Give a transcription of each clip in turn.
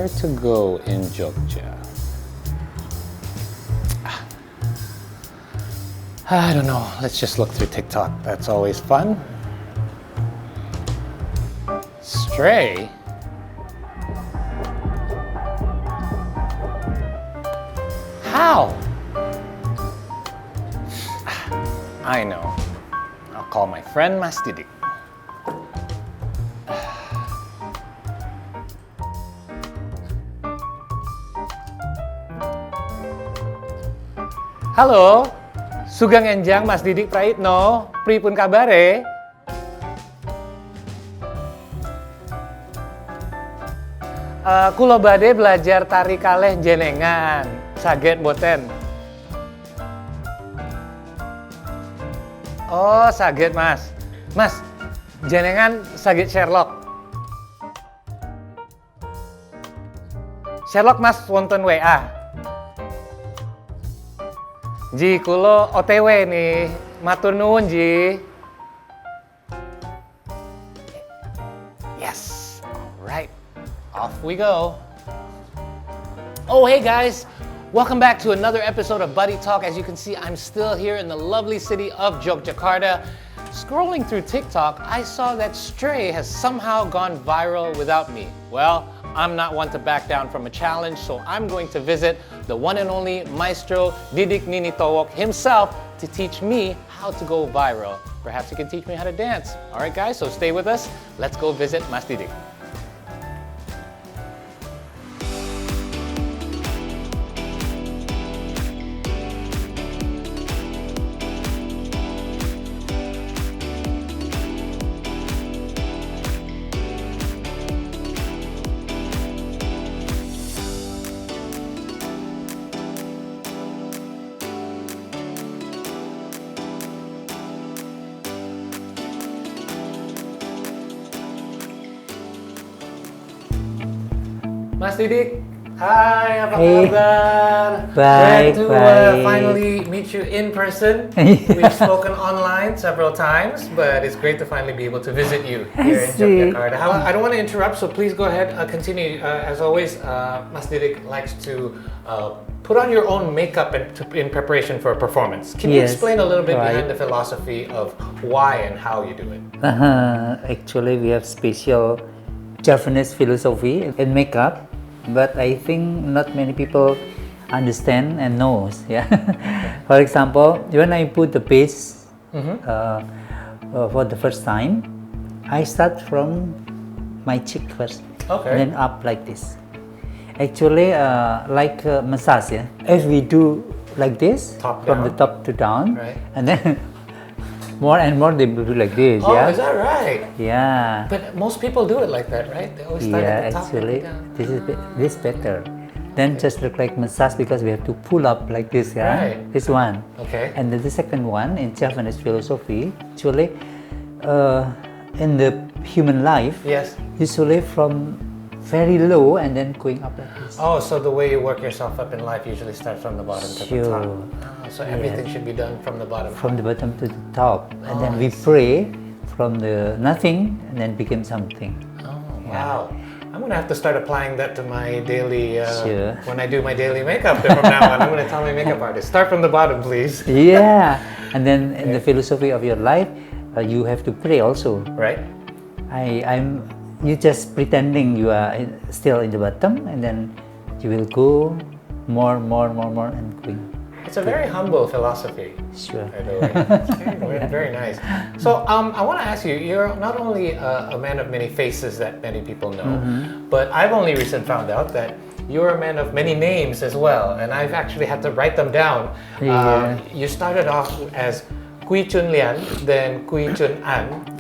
Where to go in Jogja? I don't know. Let's just look through TikTok. That's always fun. Stray? How? I know. I'll call my friend Mas Didik. Halo, Sugeng Enjang Mas Didik Praitno, pripun kabare? Kulo bade belajar tari kalih jenengan, saget boten? Oh, saget Mas. Mas, jenengan saget Sherlock. Sherlock Mas wonten WA. Ji, kulo OTW nih, matur nuwun Ji. Yes, alright, off we go. Oh, hey guys, welcome back to another episode of Buddy Talk. As you can see, I'm still here in the lovely city of Yogyakarta. Scrolling through TikTok, I saw that Stray has somehow gone viral without me. Well, I'm not one to back down from a challenge, so I'm going to visit the one and only Maestro Didik Nini Thowok himself to teach me how to go viral. Perhaps he can teach me how to dance. All right, guys, so stay with us. Let's go visit Mas Didik. Mas Didik, hai, apa kabar? Baik, Glad to baik. finally meet you in person. We've spoken online several times, but it's great to finally be able to visit you here in Yogyakarta. I don't want to interrupt, so please go ahead, continue. As always, Mas Didik likes to put on your own makeup in preparation for a performance. Can you explain a little bit behind the philosophy of why and how you do it? Actually, we have special Japanese philosophy in makeup, but I think not many people understand and knows. Yeah. For example, when I put the base for the first time, I start from my cheek first, and then up like this. Actually, like massage. Yeah. If we do like this, from the top to down, and then more and more they will do like this. Oh, yeah. is that right? Yeah. But most people do it like that, right? They always start at the top. Actually, this better. Then just look like massage because we have to pull up like this. Yeah. Right. This one. Okay. And then the second one in Japanese philosophy, actually, in the human life, usually from very low and then going up like this. Oh, so the way you work yourself up in life usually starts from the bottom to the top. Oh, so everything should be done from the bottom. From the bottom to the top, and then we pray from the nothing and then become something. Oh, wow! I'm gonna have to start applying that to my daily when I do my daily makeup. From now on, I'm gonna tell my makeup artist, start from the bottom, please. Yeah, and then in the philosophy of your life, you have to pray also. Right. You just pretending you are still in the bottom, and then you will go more, and going. It's a very humble philosophy. Sure. By the way. It's very, very nice. So I want to ask you, you're not only a man of many faces that many people know, but I've only recently found out that you're a man of many names as well, and I've actually had to write them down. You started off as Kwee Tjoen Lian, then Kwee Tjoen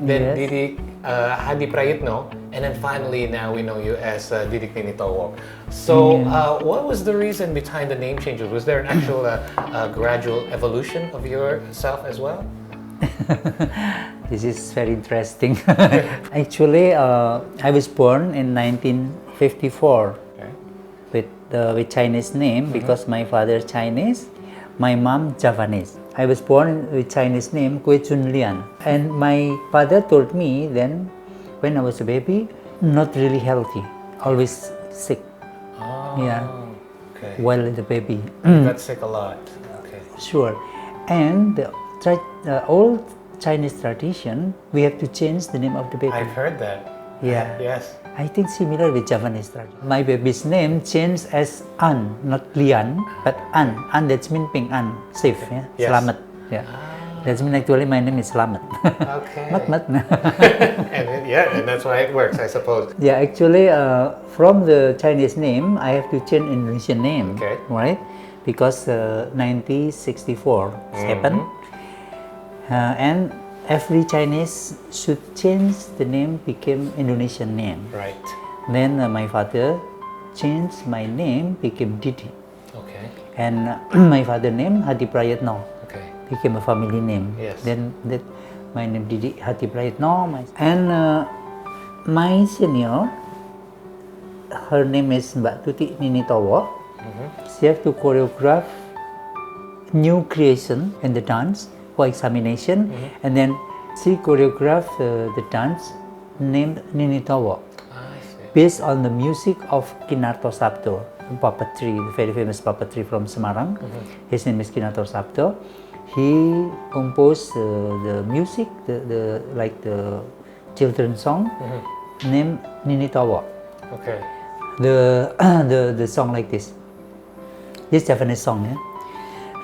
then Didik Hadi Prayitno, and then finally now we know you as Didik Nini Thowok. So what was the reason behind the name changes? Was there an actual gradual evolution of yourself as well? This is very interesting. Actually, I was born in 1954 with Chinese name because my father Chinese, my mom Japanese. I was born with Chinese name Kwee Tjoen Lian, and my father told me then when I was a baby, not really healthy, always sick. Yeah. Okay. While the baby. Got sick a lot. Okay. Sure. And the old Chinese tradition, we have to change the name of the baby. I've heard that. Yeah. Yes. I think similar with Japanese tradition. My baby's name changed as An, not Lian, but An. An, that's mean ping An, safe, yeah? Yes. Selamat. Yeah. That's mean actually my name is Selamat. Okay. Mat. and that's why it works, I suppose. Yeah, actually, from the Chinese name, I have to change Indonesian name, Okay. right? Because 1964 happened, and every Chinese should change the name, became Indonesian name. Right. Then my father changed my name, became Didi, Okay. and my father name Hadi Prayatno. Okay. Became a family name. Yes. Then that my name Didik Hati Prayatno. And my senior, her name is Didik Nini Thowok. She have to choreograph new creation in the dance for examination, and then she choreographed the dance named Nini Thowok, I see. based on the music of Kinarto Sabto, puppetry, the very famous puppetry from Semarang. His name is Kinarto Sabto. He composed the music, like the children's song, named Nini Thowok. Okay. The song like this. This Japanese song, yeah.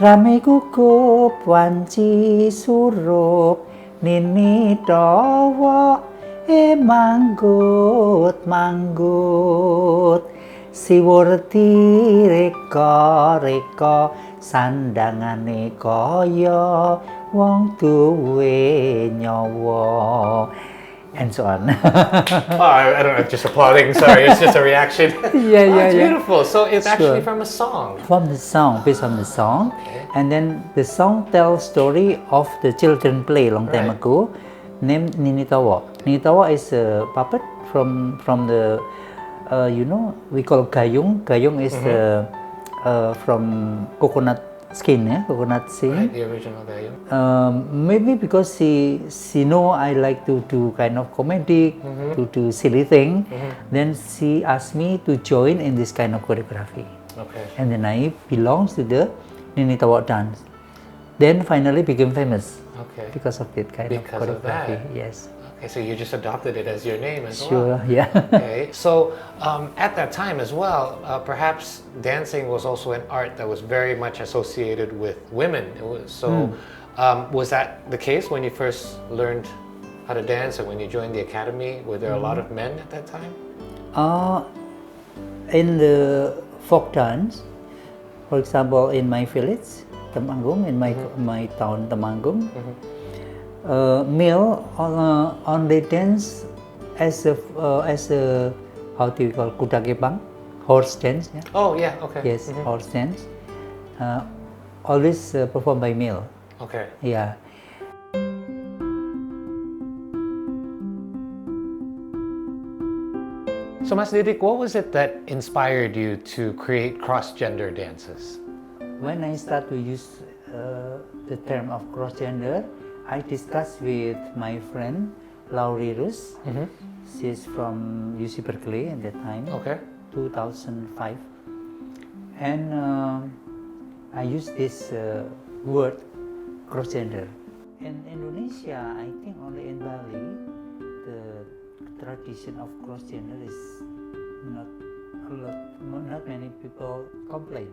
Rame gugup wanci surup Nini Thowok manggut siwurti reka sandangane kaya wong duwe nyawa, and so on. I don't know, just applauding, sorry, it's just a reaction. Yeah. It's beautiful. So it's actually from a song. From the song, based on the song. Okay. And then the song tells story of the children play long time Right. ago, named Nini Thowok. Nini Thowok is a puppet from the we call gayung. Gayung is from coconut skin, yeah, coconut skin. Right, the original gayung. Maybe because she know I like to do kind of comedic, to do silly thing, then she asked me to join in this kind of choreography. Okay. And then I belongs to the Nini Thowok dance. Then finally became famous Okay. because of that kind Because of of that. choreography. Yes. Okay, so you just adopted it as your name as Sure. well. Yeah. Okay, so at that time as well, perhaps dancing was also an art that was very much associated with women. Was that the case when you first learned how to dance and when you joined the academy? Were there a lot of men at that time? In the folk dance, for example, in my village, Temanggung, in my town Temanggung, male only dance as a how do you call kuda kepang, horse dance. Yeah? Oh yeah, okay. Yes, horse dance. Always performed by male. Okay. Yeah. So Mas Didik, what was it that inspired you to create cross-gender dances? When I start to use the term of cross-gender, I discussed with my friend Laurie Rus. She's from UC Berkeley at that time, Okay. 2005. And I used this word cross-gender. In Indonesia, I think only in Bali, the tradition of cross-gender is not many people complain.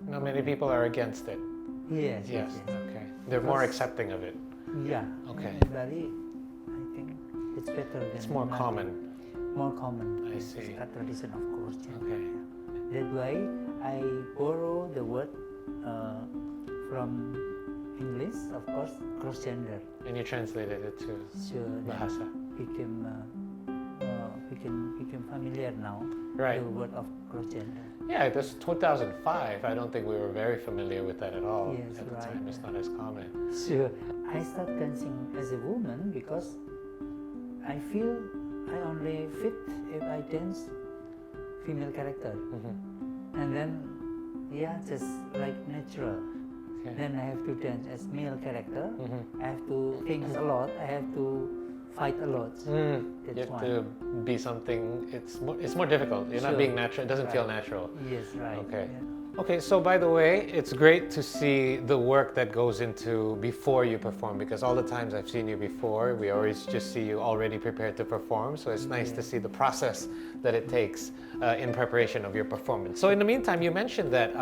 Not many people are against it. Yes. Okay. They're more accepting of it. Yeah. Okay. In Bali, I think it's better than It's more Bali. common. More common. I It's see. a tradition of cross-gender. Okay. That's why I borrow the word from English, of course, cross-gender. And you translated it to So Bahasa. became familiar now. Right. The word of cross-gender. Yeah, this 2005. I don't think we were very familiar with that at all. Yes, at the right. time, it's not as common. So I start dancing as a woman because I feel I only fit if I dance female character. And then, just like natural. Okay. Then I have to dance as male character. I have to think a lot. I have to fight a lot. You That's have one. to be something. It's more difficult. You're not Sure. being natural. It doesn't Right. feel natural. Yes, right. Okay. Yeah. Okay, so by the way, it's great to see the work that goes into before you perform, because all the times I've seen you before, we always just see you already prepared to perform. So it's nice to see the process that it takes in preparation of your performance. So in the meantime, you mentioned that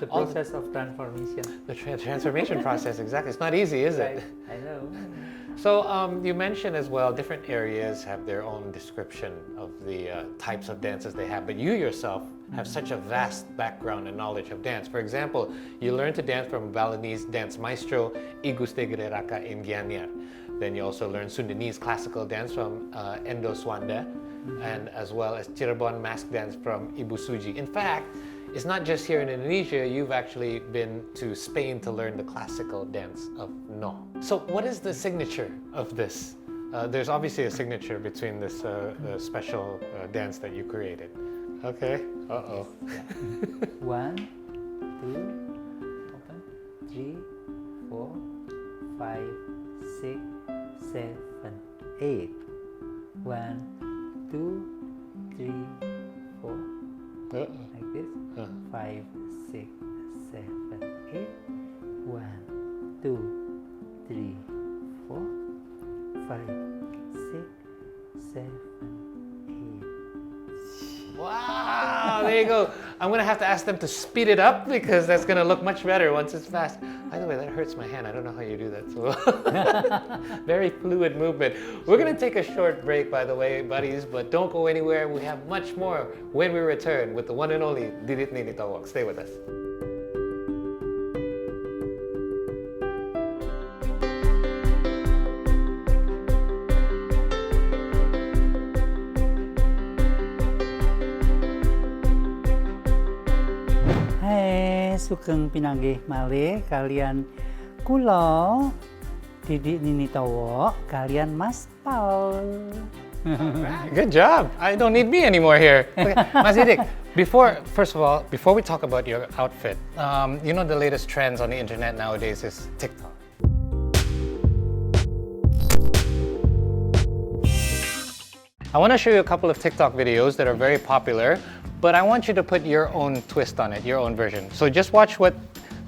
The process of transformation. the transformation process, exactly. It's not easy, is Right. it? I know. So you mentioned as well, different areas have their own description of the types of dances they have, but you yourself have such a vast background and knowledge of dance. For example, you learned to dance from Balinese dance maestro Gerakannya. Then you also learned Sundanese classical dance from Endo Swanda, and as well as Cirebon mask dance from Ibu Suji. In fact, it's not just here in Indonesia, you've actually been to Spain to learn the classical dance of No. So what is the signature of this? There's obviously a signature between this special dance that you created. Okay, uh-oh. 1, 2, open, 3, 4, 5, 6, 7, 8. 1, 2, 3, 4. Uh-oh. Like this. 5, 6, 7, 8. 1, 2, 3, 4, 5, 6, 7, 8. Wow, there you go. I'm gonna have to ask them to speed it up because that's gonna look much better once it's fast. By the way, that hurts my hand. I don't know how you do that. So very fluid movement. We're gonna take a short break, by the way, buddies, but don't go anywhere. We have much more when we return with the one and only Didik Nini Thowok. Stay with us. Hai, sugeng pinanggih malih kalian kula Didik Nini Thowok kalian Mas Paul. Good job. I don't need me anymore here. Okay. Mas Didik, first of all, before we talk about your outfit, you know the latest trends on the internet nowadays is TikTok. I want to show you a couple of TikTok videos that are very popular, but I want you to put your own twist on it, your own version. So just watch what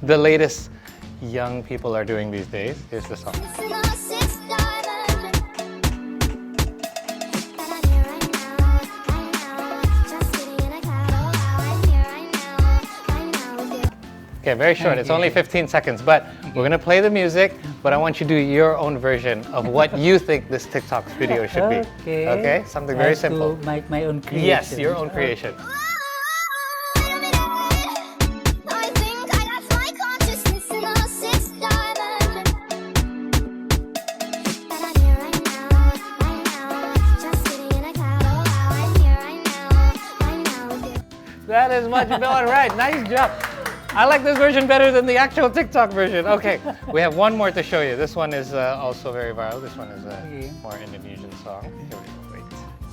the latest young people are doing these days. Here's the song. Okay, very short. It's only 15 seconds, but we're gonna play the music, but I want you to do your own version of what you think this TikTok video should be. Okay. Okay? Something very simple. To make my own creation. Yes, your own creation. That is much better. Right, nice job. I like this version better than the actual TikTok version. Okay, we have one more to show you. This one is also very viral. This one is a more Indonesian song. Here we go, wait.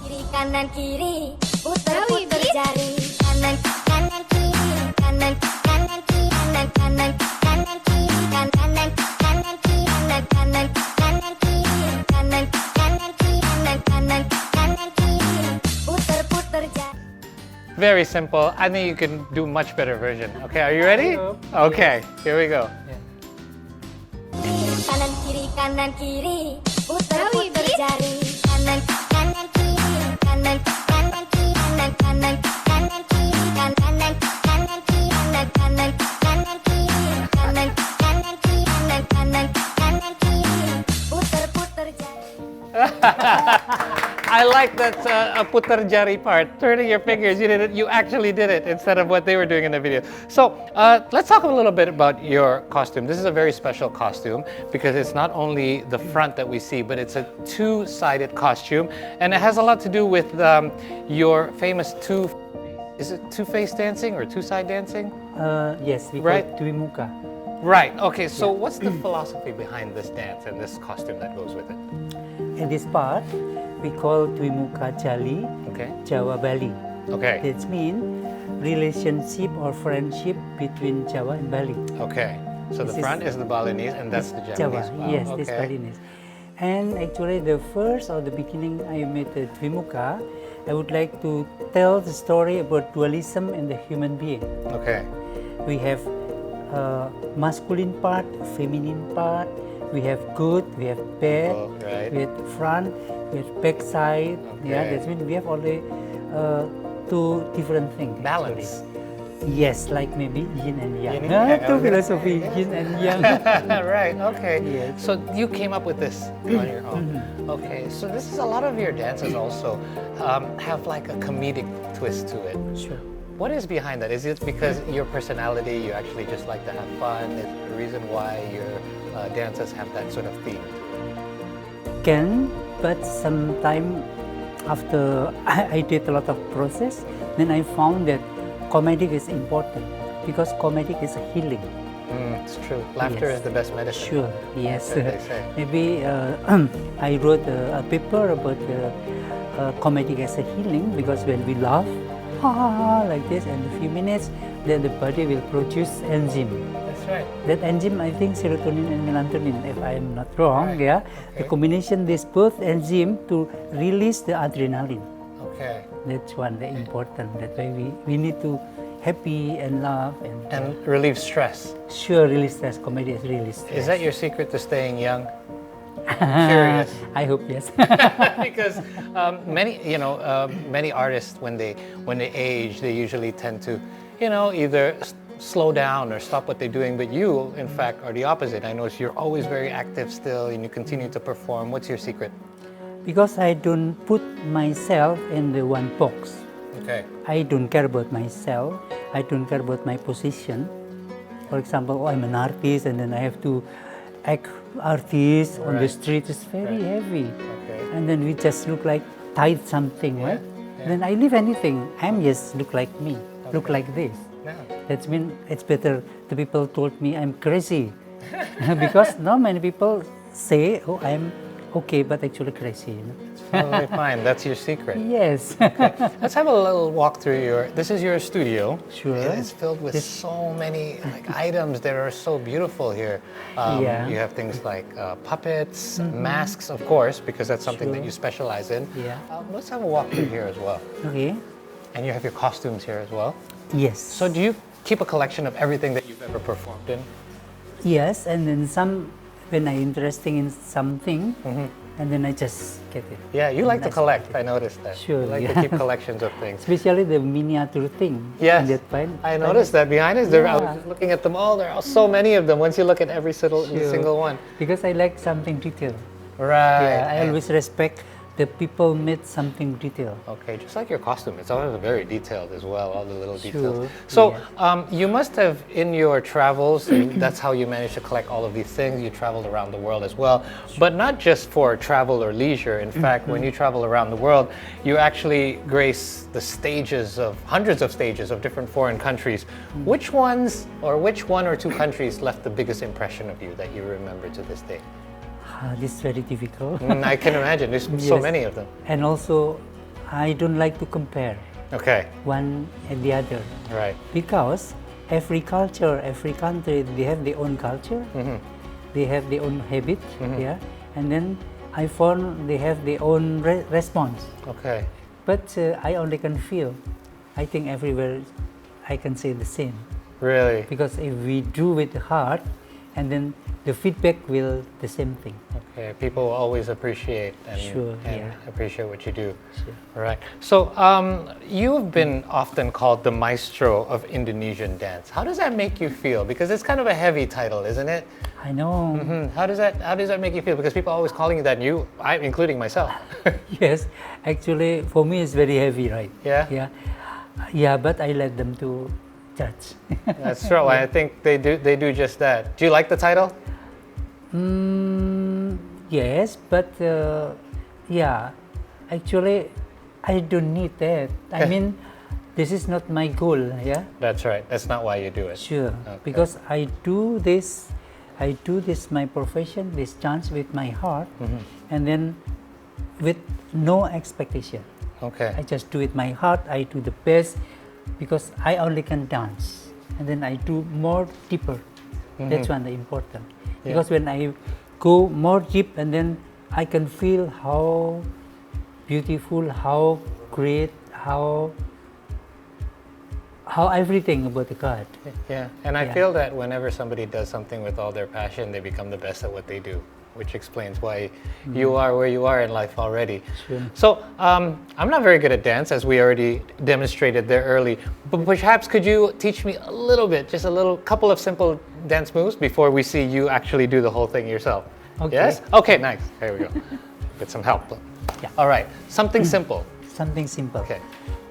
Kiri kanan kiri, putar putar jari, kanan kanan kiri, kanan kanan kiri, kanan kanan kanan kiri, kanan kanan kiri, kanan kanan kanan kiri, kanan kanan kiri, kanan kanan kanan kiri, putar putar jari. Very simple. I think you can do much better version. Okay, are you ready? Okay, here we go. Kanan kiri, putar putar jari, kanan kanan kiri, kanan kanan kiri, kanan kanan kanan kiri, kanan kanan kanan kiri, kanan kanan kanan kiri, kanan kanan kiri, kanan kanan kanan kiri, putar putar jari. I like that putar jari part, turning your fingers. You did it. You actually did it instead of what they were doing in the video. So let's talk a little bit about your costume. This is a very special costume because it's not only the front that we see, but it's a two-sided costume, and it has a lot to do with your famous is it two-face dancing or two-side dancing? Yes, we Right. call it Dwimuka. Right. Okay. So what's the philosophy behind this dance and this costume that goes with it? In this part, we call Dwimuka Jali, Okay. Jawa Bali. Okay. That means relationship or friendship between Jawa and Bali. Okay. So the This is- front is the Balinese and that's the Japanese. Jawa, Wow, yes, okay. this Balinese. And actually, the first or the beginning I met Dwimuka, I would like to tell the story about dualism in the human being. Okay. We have masculine part, feminine part. We have good, we have bad, right. we have front, we have back side. Yeah, Okay. that means we have only two different things. Balance. Yes, like maybe yin and yang. Yin and yang, Two okay. philosophy, yin and yang. Right, okay. Yes. So you came up with this on your own. Okay, so this is a lot of your dances also have like a comedic twist to it. Sure. What is behind that? Is it because your personality, you actually just like to have fun? Is there a reason why your dances have that sort of theme? Can, but sometime after I did a lot of process, then I found that comedic is important because comedic is a healing. It's true. Laughter Yes. is the best medicine. Sure, yes. That's what they say. Maybe I wrote a paper about comedic as a healing because when we laugh, like this, and a few minutes, then the body will produce enzyme. That's right. That enzyme, I think serotonin and melatonin, if I am not wrong, Right. yeah. Okay. The combination this both enzyme to release the adrenaline. Okay. That's one the important. That's why we need to happy and laugh And relieve stress. sure release stress. Comedy is release stress. Is that your secret to staying young? Curious. I hope yes. Because many artists when they age, they usually tend to, either slow down or stop what they're doing. But you, in fact, are the opposite. I notice you're always very active still, and you continue to perform. What's your secret? Because I don't put myself in the one box. Okay. I don't care about myself. I don't care about my position. For example, I'm an artist and then I have to act artist on the Right. street. It's very heavy. Okay. And then we just look like tied something, right? yeah. Then I leave anything. I'm just look like me, look like this. Yeah. That's mean it's better. The people told me I'm crazy because not many people say, "Oh, I'm okay," but actually crazy. Totally fine. That's your secret. Yes. Let's have a little walk through this is your studio. Sure. It's filled with so many items that are so beautiful here. Yeah. You have things like puppets, masks, of course, because that's something that Sure. you specialize in. Yeah. Let's have a walk through here as well. Okay. And you have your costumes here as well. Yes. So do you keep a collection of everything that you've ever performed in? Yes, and then some when I interested in something, and then I just get it. Yeah, you like to Nice. collect. I noticed that. Sure, You like yeah. to keep collections of things. Especially the miniature thing. Yes, in that point. I noticed that behind us. I was Yeah. just looking at them all. There are so many of them. Once you look at every Sure. single one, Because I like something detail. right? Yeah, I always respect the people made something detail. Okay, just like your costume, it's always very detailed as well. All the little Sure, details. So you must have in your travels. That's how you managed to collect all of these things. You traveled around the world as well, but not just for travel or leisure. In fact, when you travel around the world, you actually grace the stages of hundreds of stages of different foreign countries. Which ones, or which one or two countries left the biggest impression of you that you remember to this day? This is very difficult. I can imagine. There's so Yes. many of them. And also, I don't like to compare Okay, one and the other right. because every culture, every country, they have their own culture. They have their own habit. Yeah, and then I found they have their own response. Okay. But I only can feel. I think everywhere I can say the same. Really? Because if we do with the heart, and then the feedback will the same thing. Okay, people will always appreciate and, Sure, yeah. appreciate what you do. Sure. All right. So you've been often called the maestro of Indonesian dance. How does that make you feel? Because it's kind of a heavy title, isn't it? I know. How does that make you feel? Because people are always calling you that, and including myself. Yes, actually, for me it's very heavy, right? Yeah? Yeah. But I let them to judge. That's true. I think they do just that. Do you like the title? Yes, but yeah, actually, I don't need that. I mean, this is not my goal. Yeah. That's right. That's not why you do it. Sure, Okay. because I do this my profession, this dance with my heart, and then with no expectation. Okay. I just do it my heart. I do the best because I only can dance, and then I do more deeper. That's one the important. Because when I go more deep and then I can feel how beautiful, how great, how everything about the God. Yeah, and I Yeah. feel that whenever somebody does something with all their passion, they become the best at what they do, which explains why you are where you are in life already. Sure. So, I'm not very good at dance, as we already demonstrated there early, but perhaps could you teach me a little bit, just a little couple of simple dance moves before we see you actually do the whole thing yourself? Okay. Yes? Okay, nice. There we go. With some help. Yeah. All right, something simple. Something simple. Okay.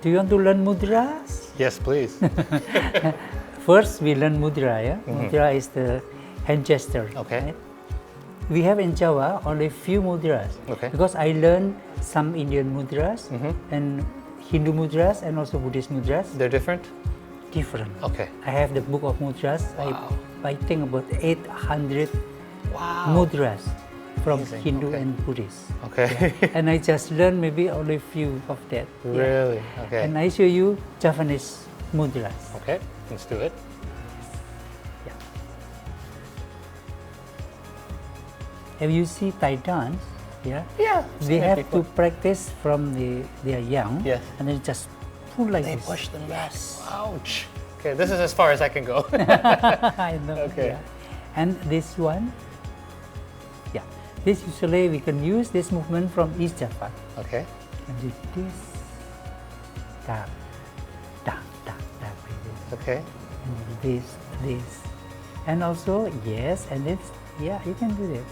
Do you want to learn mudras? Yes, please. First, we learn mudra. Yeah? Mudra is the hand gesture. Okay. Right? We have in Java only few mudras. Okay. Because I learned some Indian mudras and Hindu mudras and also Buddhist mudras. They're different? Different. Okay. I have the book of mudras. Wow. I think about 800 Wow. mudras from Amazing. Hindu Okay. and Buddhist. Okay. And I just learned maybe only few of that. Yeah. Really? Okay. And I show you Japanese mudras. Okay, let's do it. Yeah. Have you seen Thai dance? Yeah. Yeah. They have to practice from they are young. Yes. And then just pull like They this. push them back. Yes. Ouch. Okay, this is as far as I can go. I know. Okay. Yeah. And this one, yeah. This usually we can use this movement from East Java. Okay. And do this, tap, tap, tap, tap like this. Okay. And this, and also yes, and this, yeah, you can do that.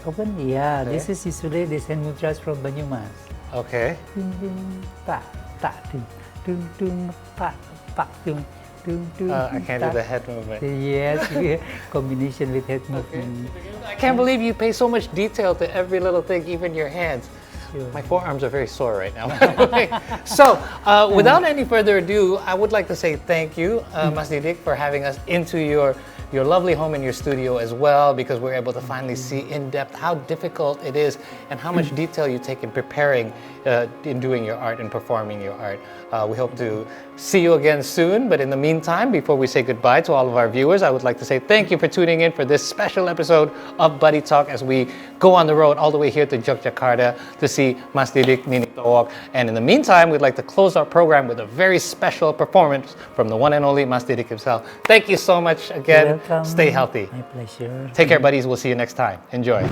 Open, yeah. Okay. This is usually the hand mudras from Banyumas. Okay. Ding ding, ta, ta, ding, dung dung, pa, pa, dung, dung dung. I can't do ta. the head movement. Yes, combination with head movement. I can't believe you pay so much detail to every little thing, even your hands. Sure. My forearms are very sore right now. Okay. So, without any further ado, I would like to say thank you, Mas Didik, for having us into your lovely home and your studio as well, because we're able to finally see in depth how difficult it is and how much detail you take in preparing, in doing your art and performing your art. We hope to see you again soon, but in the meantime, before we say goodbye to all of our viewers, I would like to say thank you for tuning in for this special episode of Buddy Talk as we go on the road all the way here to Yogyakarta to see Mas Didik Nini Thowok. And in the meantime, we'd like to close our program with a very special performance from the one and only Mas Didik himself. Thank you so much again. Welcome. Stay healthy. My pleasure. Take care, buddies. We'll see you next time. Enjoy.